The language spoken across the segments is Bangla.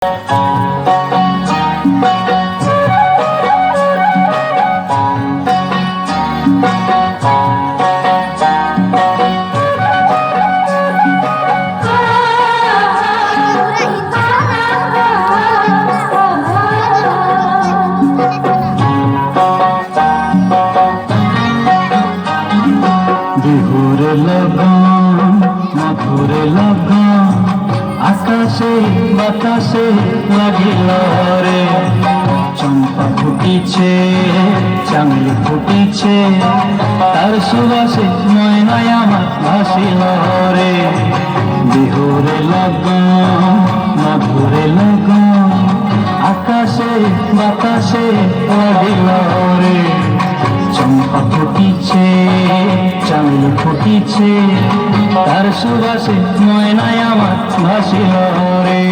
বিহুর লগন মধুর লগন আকাশে বাতাসে লাগিল রে। চম্পা ফুটিছে চামেলি ফুটিছে তার সুবাসে ময়নায় আমার ভাসিল রে। বিহুর লগন মধুর লগন আকাশে বাতাসে লাগিল রে। চম্পা ফুটিছে চামেলি ফুটিছে তার সুবাসে ময়নায় আমার ভাসিল রে।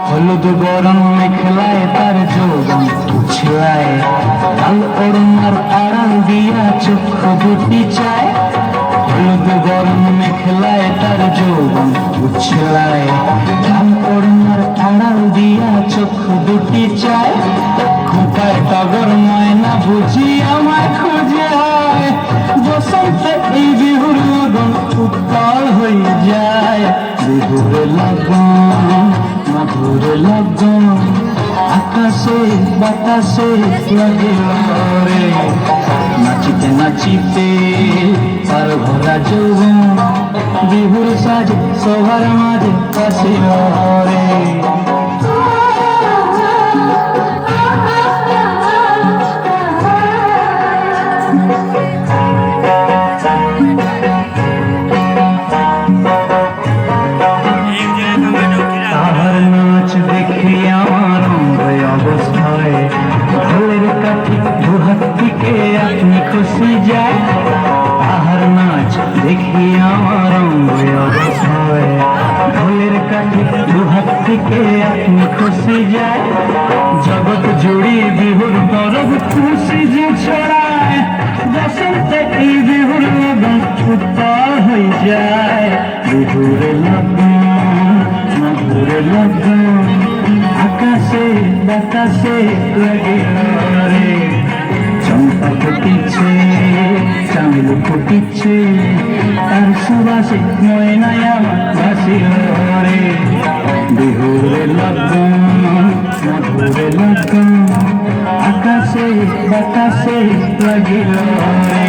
হলুদ গরম মেখলায় তার যৌবন উছলায়, লাল ওড়নার আড়াল দিয়া চক্ষু দুটি চায়। হলুদ গরম মেখলায় তার যৌবন উছলায়, লাল ওড়নার আড়াল দিয়া চক্ষু দুটি চায়। খোঁপায় টগর ময়না বুঝি আমায় খুঁজে হয়, বসন্তে এই বিহুর লগন উত্তাল হয়ে যায়। বিহুর লগন মধুর লগন আকাশে বাতাসে লাগিল রে। নাচিতে নাচিতে তার ভরা যৌবন বিহুর সাজে সবার মাঝে আসিল রে। তাহার নাচ দেখি আমার অঙ্গ অবস্থায়, ঢোলের কাঠি দুহাত থেকে আপনি খুশি যায়। তাহার নাচ দেখি আমার অঙ্গ অবস্থায়, ঢোলের কাঠি দুহাত থেকে আপনি খুশি যায়। জগৎ জুড়ি বিহুর পরব খুশি যে ছড়ায়, বসন্তে এই বিহুর লগন উত্তাল হয়ে যায়। বিহুর লগন মধুর লগন আকাশে বাতাসে লাগিল রে। চম্পা ফুটিছে চামেলি ফুটিছে তার সুবাসে ময়নায় আমার ভাসিল রে। বিহুর লগন মধুর লগন আকাশে বাতাসে লাগিল রে।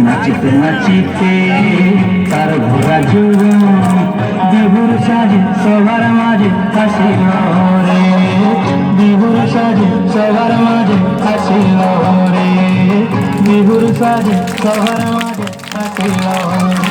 নাচিতে নাচিতে তার ভরা যৌবন বিহুর সাজে সবার মাঝে আসিল রে। বিহুর সাজে সবার মাঝে আসিল রে। বিহুর সাজে সবার মাঝে আসিল রে।